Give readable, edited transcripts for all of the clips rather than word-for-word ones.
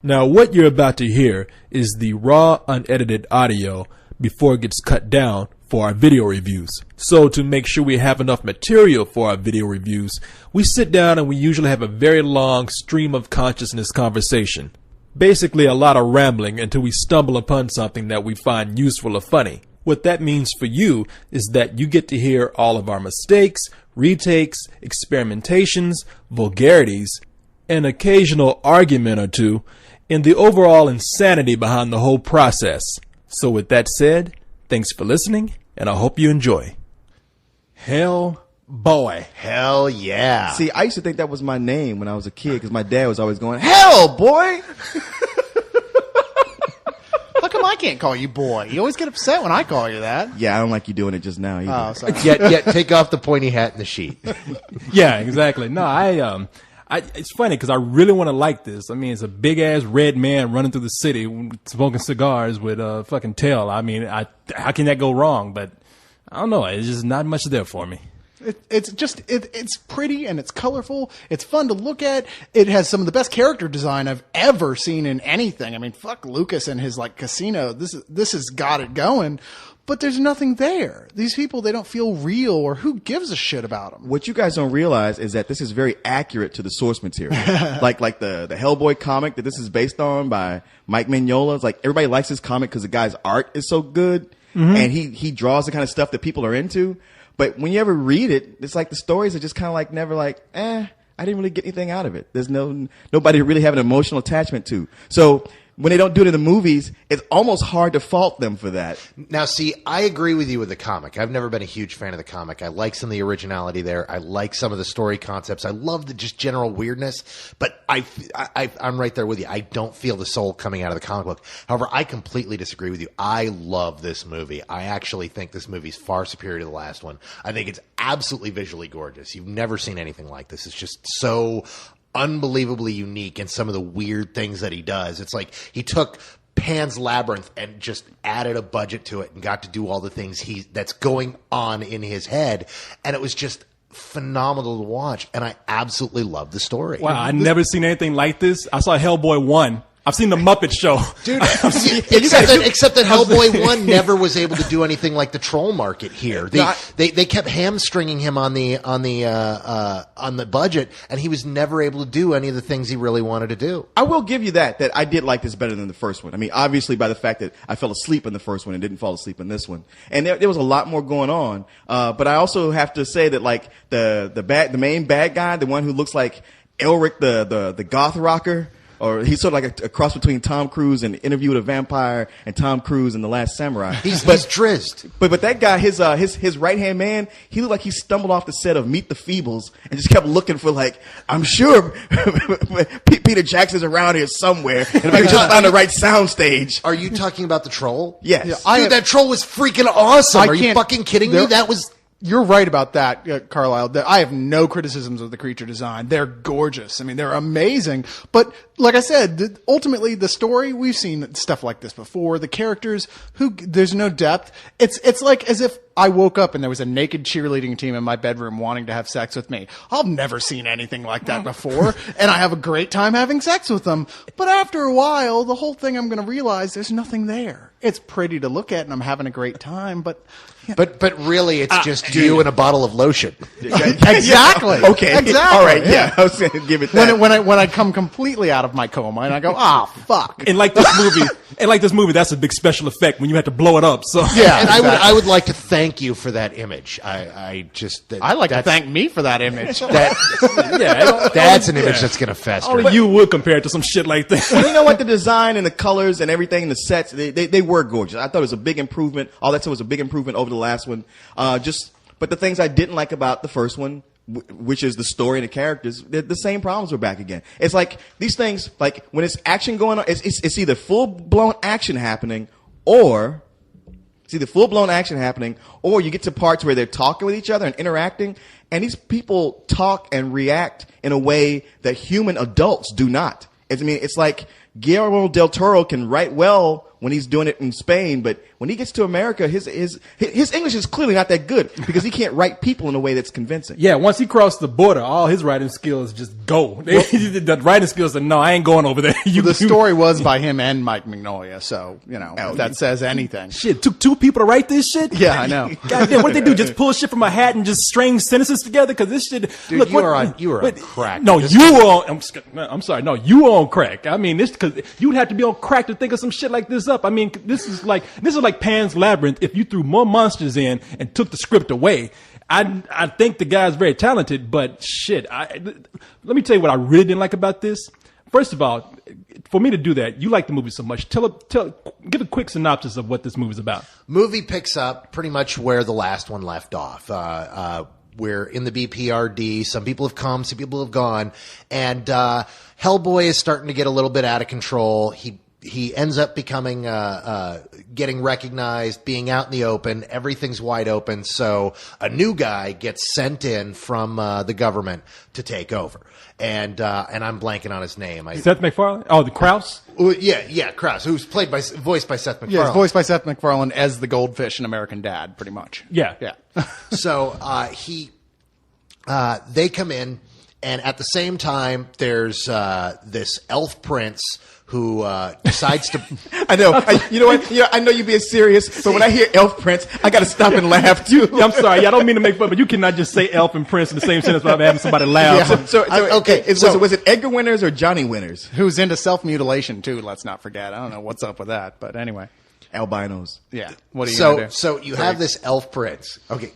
Now, what you're about to hear is the raw, unedited audio before it gets cut down for our video reviews. So to make sure we have enough material for our video reviews, we sit down and we usually have a very long stream of consciousness conversation. Basically a lot of rambling until we stumble upon something that we find useful or funny. What that means for you is that you get to hear all of our mistakes, retakes, experimentations, vulgarities, an occasional argument or two, and the overall insanity behind the whole process. So with that said, thanks for listening, and I hope you enjoy. Hellboy. Hell yeah. See, I used to think that was my name when I was a kid because my dad was always going, Hellboy! How come I can't call you boy? You always get upset when I call you that. Yeah, I don't like you doing it just now either. Oh, sorry. Yet take off the pointy hat and the sheet. Yeah, exactly. No, it's funny because I really want to like this. I mean, it's a big ass red man running through the city smoking cigars with a fucking tail. I mean, how can that go wrong? But I don't know. It's just not much there for me. It's pretty and it's colorful. It's fun to look at. It has some of the best character design I've ever seen in anything. I mean, fuck Lucas and his like casino. This has got it going. But there's nothing there. These people, they don't feel real, or who gives a shit about them? What you guys don't realize is that this is very accurate to the source material. like the Hellboy comic that this is based on by Mike Mignola. It's like everybody likes this comic because the guy's art is so good, and he draws the kind of stuff that people are into. But when you ever read it, it's like the stories are just kind of like never like, I didn't really get anything out of it. There's nobody to really have an emotional attachment to. So when they don't do it in the movies, it's almost hard to fault them for that. Now, see, I agree with you with the comic. I've never been a huge fan of the comic. I like some of the originality there. I like some of the story concepts. I love the just general weirdness. But I'm right there with you. I don't feel the soul coming out of the comic book. However, I completely disagree with you. I love this movie. I actually think this movie is far superior to the last one. I think it's absolutely visually gorgeous. You've never seen anything like this. It's just so unbelievably unique in some of the weird things that he does. It's like he took Pan's Labyrinth and just added a budget to it and got to do all the things that's going on in his head, and it was just phenomenal to watch, and I absolutely love the story. Wow, I've never seen anything like this. I saw Hellboy 1. I've seen the Muppet Show. Dude, except that Hellboy 1 never was able to do anything like the troll market here. They kept hamstringing him on the budget, and he was never able to do any of the things he really wanted to do. I will give you that I did like this better than the first one. I mean, obviously by the fact that I fell asleep in the first one and didn't fall asleep in this one. And there was a lot more going on. But I also have to say that like the main bad guy, the one who looks like Elric the goth rocker, or he's sort of like a cross between Tom Cruise in Interview with a Vampire and Tom Cruise in The Last Samurai. He's drizzed. But that guy, his right hand man, he looked like he stumbled off the set of Meet the Feebles and just kept looking for like, I'm sure Peter Jackson's around here somewhere, and if I could just find the right soundstage. Are you talking about the troll? Yes. Yeah, dude, that troll was freaking awesome. Are you fucking kidding me? That was. You're right about that, Carlisle. I have no criticisms of the creature design. They're gorgeous. I mean, they're amazing. But like I said, ultimately the story, we've seen stuff like this before. The characters, there's no depth. It's like as if I woke up and there was a naked cheerleading team in my bedroom wanting to have sex with me. I've never seen anything like that before, and I have a great time having sex with them. But after a while, the whole thing I'm going to realize there's nothing there. It's pretty to look at, and I'm having a great time, but really, it's just you and a bottle of lotion. Exactly. Okay. Exactly. All right. Yeah. I was going to give it that. When I come completely out of my coma and I go, fuck. And like this movie, that's a big special effect when you have to blow it up. So yeah, and exactly. I would like to thank you for that image. I like to thank me for that image. That's an image that's going to fester. Only you would compare it to some shit like that. You know what? The design and the colors and everything, the sets, they were gorgeous. I thought it was a big improvement. All that stuff was a big improvement over the last one. But the things I didn't like about the first one, which is the story and the characters, the same problems were back again. It's like these things, like when it's action going on, it's either full-blown action happening or you get to parts where they're talking with each other and interacting, and these people talk and react in a way that human adults do not. It's like Guillermo del Toro can write well when he's doing it in Spain, but when he gets to America, his English is clearly not that good because he can't write people in a way that's convincing. Yeah, once he crossed the border, all his writing skills just go. The writing skills are, no, I ain't going over there. The story was by him and Mike Mignola, so, if that says anything. Shit, took 2 people to write this shit? Yeah, I know. Goddamn, what did they do? Just pull shit from a hat and just string sentences together? Because this shit... Dude, look, you were on crack. No, you were on... I'm sorry. No, you were on crack. I mean, this... Because you'd have to be on crack to think of some shit like this up. I mean, this is like Pan's Labyrinth if you threw more monsters in and took the script away. I think the guy's very talented, but shit, let me tell you what I really didn't like about this. First of all, for me to do that, you like the movie so much. Give a quick synopsis of what this movie's about. Movie picks up pretty much where the last one left off. We're in the BPRD. Some people have come, some people have gone, and Hellboy is starting to get a little bit out of control. He ends up becoming, getting recognized, being out in the open. Everything's wide open. So a new guy gets sent in from the government to take over. And I'm blanking on his name. Seth MacFarlane? Oh, the Krause? Yeah, Krause, who's voiced by Seth MacFarlane. Yeah, it's voiced by Seth MacFarlane as the goldfish in American Dad, pretty much. Yeah. So they come in, and at the same time, there's this elf prince who decides to... I know. You know what? I know you're being serious, but when I hear Elf Prince, I got to stop and laugh, too. Yeah, I'm sorry. I don't mean to make fun, but you cannot just say Elf and Prince in the same sentence without having somebody laugh. Yeah. Was it Edgar Winters or Johnny Winters? Who's into self-mutilation, too, let's not forget. I don't know what's up with that, but anyway. Albinos. Yeah. What are you going to do? So you have this elf prince. Okay.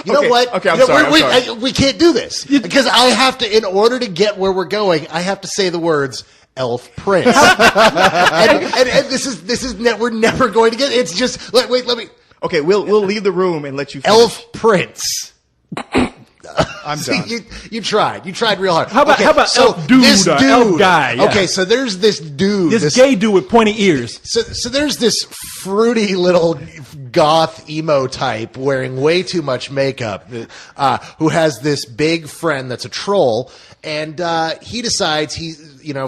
You know what? Okay, I'm sorry. We can't do this because I have to, in order to get where we're going, I have to say the words elf prince. and this is we're never going to get it. It's just let me. Okay, we'll leave the room and let you finish. Elf prince. I'm done. You tried real hard. How about elf dude, this dude, elf guy? Yeah. Okay, so there's this dude, this gay dude with pointy ears. So there's this fruity little goth emo type wearing way too much makeup, who has this big friend that's a troll, and he decides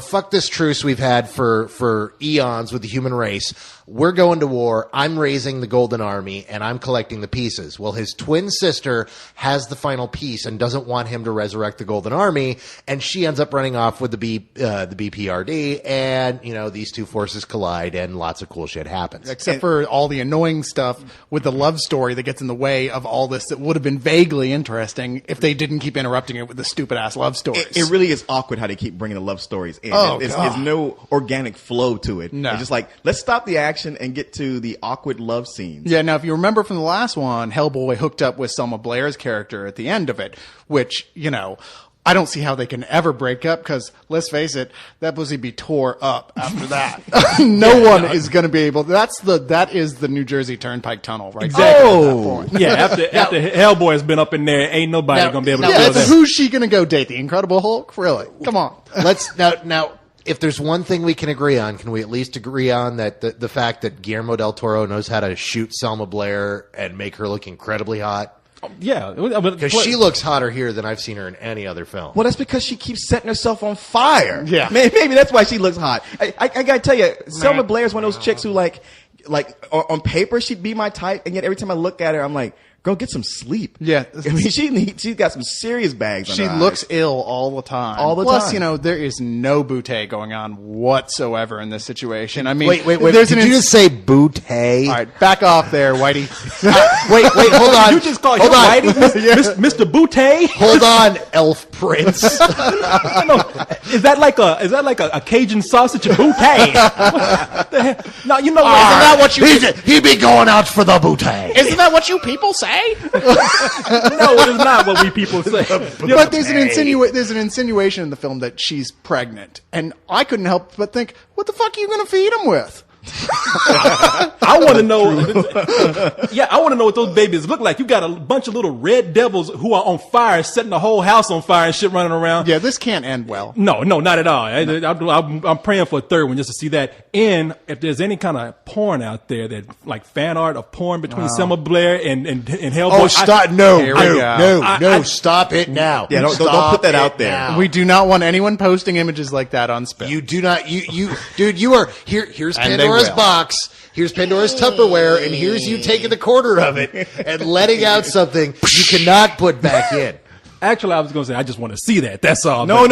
fuck this truce we've had for eons with the human race. We're going to war. I'm raising the Golden Army, and I'm collecting the pieces. Well, his twin sister has the final piece and doesn't want him to resurrect the Golden Army, and she ends up running off with the BPRD, and these two forces collide, and lots of cool shit happens. Except for all the annoying stuff with the love story that gets in the way of all this that would have been vaguely interesting if they didn't keep interrupting it with the stupid-ass love stories. It really is awkward how they keep bringing the love stories in. There's no organic flow to it. No. It's just like, let's stop the action and get to the awkward love scenes. Yeah, now if you remember from the last one, Hellboy hooked up with Selma Blair's character at the end of it, which, I don't see how they can ever break up because, let's face it, that pussy be tore up after that. No one is going to be able. That is the New Jersey Turnpike Tunnel, right? Exactly. Oh, yeah. After Hellboy has been up in there, ain't nobody going to be able to do that. Who's she going to go date? The Incredible Hulk? Really? Come on. Let's now. If there's one thing we can agree on, can we at least agree on that the fact that Guillermo del Toro knows how to shoot Selma Blair and make her look incredibly hot? Yeah, because she looks hotter here than I've seen her in any other film. Well, that's because she keeps setting herself on fire. Yeah, maybe that's why she looks hot. I gotta tell you, Selma Blair is one of those chicks who like on paper she'd be my type, and yet every time I look at her, I'm like, girl, get some sleep. Yeah. I mean, she's got some serious bags on her She eyes. looks ill all the time. Plus, there is no bootay going on whatsoever in this situation. I mean, wait. Did you just say bootay? All right, back off there, Whitey. Wait, hold on. You just called him Whitey? Mr. Bootay? Hold on, Elf Prince. Is that like a Cajun sausage and bootay? No, isn't that what you... He be going out for the bootay. Isn't that what you people say? No, it is not what we people say. But there's an insinuation in the film that she's pregnant, and I couldn't help but think, what the fuck are you going to feed him with? I want to know. Yeah, I want to know what those babies look like. You got a bunch of little red devils who are on fire, setting the whole house on fire and shit running around. Yeah, this can't end well. No, not at all. I'm praying for a third one just to see that. And if there's any kind of porn out there that like fan art of porn between Selma Blair and Hellboy. Oh, stop! No, I- stop it now. Yeah, don't put that out there. now. We do not want anyone posting images like that on Spit. You do not. Dude, you are here. Here's And they Pandora's will. box. Here's Pandora's Tupperware, and here's you taking the corner of it and letting out something you cannot put back in. Actually, I was going to say I just want to see that. That's all. No, you've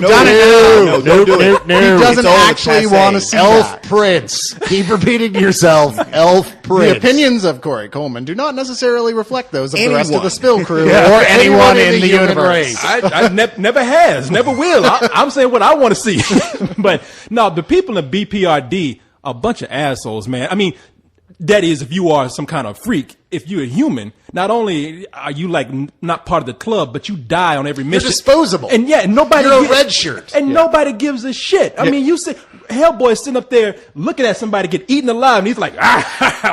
done it now. No, don't do it. He doesn't It's over, actually passe. want to see Elf that. Prince. Keep repeating to yourself. Elf The Prince. opinions of Corey Coleman do not necessarily reflect those of the rest of Anyone. the Spill crew Yeah. or anyone in the human universe. race. I never has, never will. I'm saying what I want to see. But no, the people in BPRD are a bunch of assholes, man. I mean, that is, if you are some kind of freak, if you're a human, not only are you like not part of the club, but you die on every mission. disposable. And yeah, nobody. You're a red shirt. And nobody gives a shit. I mean, you see Hellboy sitting up there looking at somebody get eaten alive, and he's like,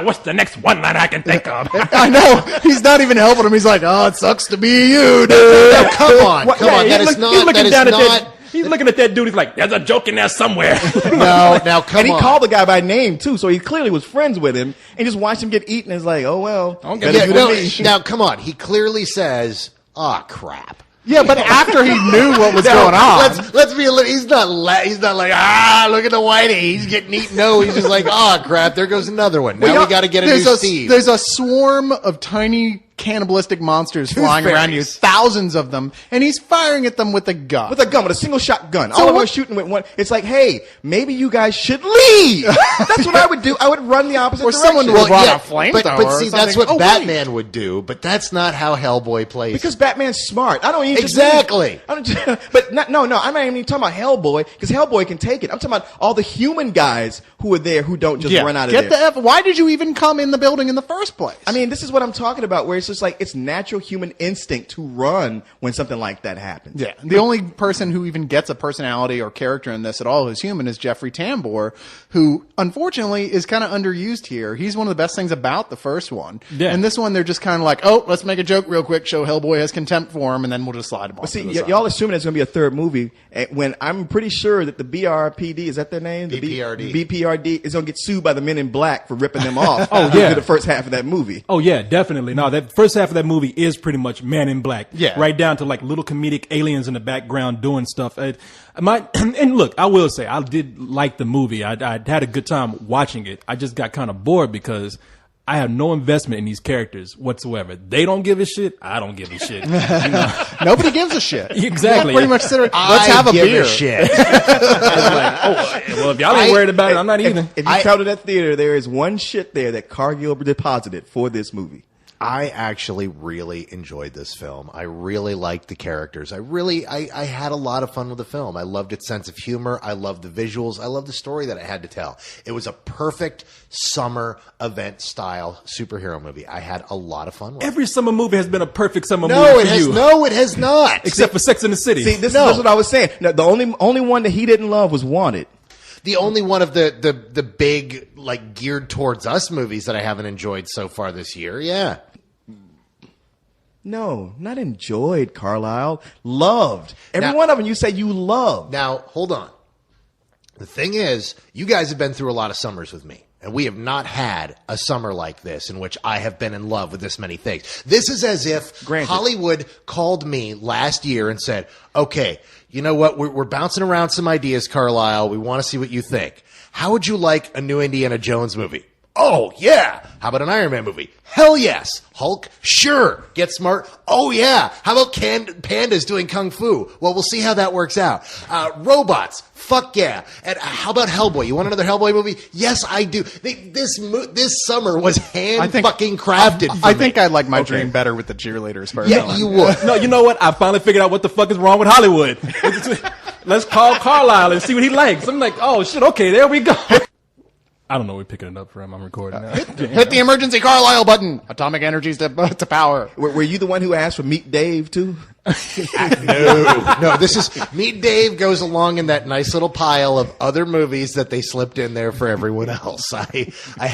what's the next one line I can think of? I know. He's not even helping him. He's like, oh, it sucks to be you, dude. Now, come on. What- Come on. yeah, That is not. he's looking That is down at not. that. He's looking at that dude. He's like, "There's a joke in there somewhere." No. Now, come And he on. called the guy by name too, so he clearly was friends with him, and just watched him get eaten. And is like, oh well. Okay. better Yeah, do no, me. now, come on. He clearly says, "Ah, crap." Yeah, but after he knew what was going on. Let's be a little. He's not like look at the whitey. He's getting eaten. No, he's just like, oh crap. There goes another one. Now we got to get a new Steve. There's a swarm of tiny cannibalistic monsters flying around you, fairies. thousands of them, and he's firing at them with a gun. With a gun, with a single shot gun. So All of them what- are shooting with one. It's like, hey, maybe you guys should leave. That's what I would do. I would run the opposite Or direction. someone would brought a flamethrower but or see, that's something. what Oh, wait. Batman would do. But that's not how Hellboy plays. Because Batman's smart. I don't even Exactly. I don't, but not, no, I'm not even talking about Hellboy because Hellboy can take it. I'm talking about all the human guys who are there who don't just run out of Get there. the F. Why did you even come in the building in the first place? I mean, this is what I'm talking about, where it's just like it's natural human instinct to run when something like that happens. yeah. The only person who even gets a personality or character in this at all who's human is Jeffrey Tambor, who unfortunately is kind of underused here. He's one of the best things about the first one. Yeah. And this one, they're just kind of like, oh, let's make a joke real quick, show Hellboy has contempt for him, and then we'll just slide him off. But see, to the side. y'all assuming there's going to be a third movie when I'm pretty sure that the BRPD, is that their name? The BPRD. BPRD is going to get sued by the Men in Black for ripping them off. yeah. The first half of that movie. Oh yeah, definitely. No, that first half of that movie is pretty much Man in Black. Yeah. Right down to like little comedic aliens in the background doing stuff. And look, I will say I did like the movie. I had a good time watching it. I just got kind of bored because I have no investment in these characters whatsoever. They don't give a shit. I don't give a shit. You know? Nobody gives a shit. Exactly. You pretty much sit there, let's have a give beer. A shit. Well, if y'all ain't worried about it, I'm not either. If you counted that theater, there is one shit there that Cargill deposited for this movie. I actually really enjoyed this film. I really liked the characters. I had a lot of fun with the film. I loved its sense of humor. I loved the visuals. I loved the story that it had to tell. It was a perfect summer event style superhero movie. I had a lot of fun with it. Every summer movie has been a perfect summer No, movie it for has you. no, it has not. Except for Sex in the City. See, this is what I was saying. Now, the only one that he didn't love was Wanted. The only one of the big like geared towards us movies that I haven't enjoyed so far this year. Yeah. No, not enjoyed, Carlisle. Loved. Every Now- one of them you say you loved. Now, hold on. The thing is, you guys have been through a lot of summers with me, and we have not had a summer like this in which I have been in love with this many things. This is as if Granted. Hollywood called me last year and said, okay, you know what? We're bouncing around some ideas, Carlisle. We want to see what you think. How would you like a new Indiana Jones movie? Oh, yeah. How about an Iron Man movie? Hell yes. Hulk? Sure. Get Smart? Oh, yeah. How about pandas doing kung fu? Well, we'll see how that works out. Robots? Fuck yeah. And how about Hellboy? You want another Hellboy movie? Yes, I do. This summer was fucking crafted for I me. think I like my dream better with the cheerleaders personally. Yeah, you would. No, you know what? I finally figured out what the fuck is wrong with Hollywood. Let's call Carlisle and see what he likes. I'm like, oh shit, okay, there we go. I don't know. We're picking it up for him. I'm recording now. Hit the emergency Carlisle button. Atomic energies to power. Were you the one who asked for Meet Dave too? No, this is Meet Dave goes along in that nice little pile of other movies that they slipped in there for everyone else. I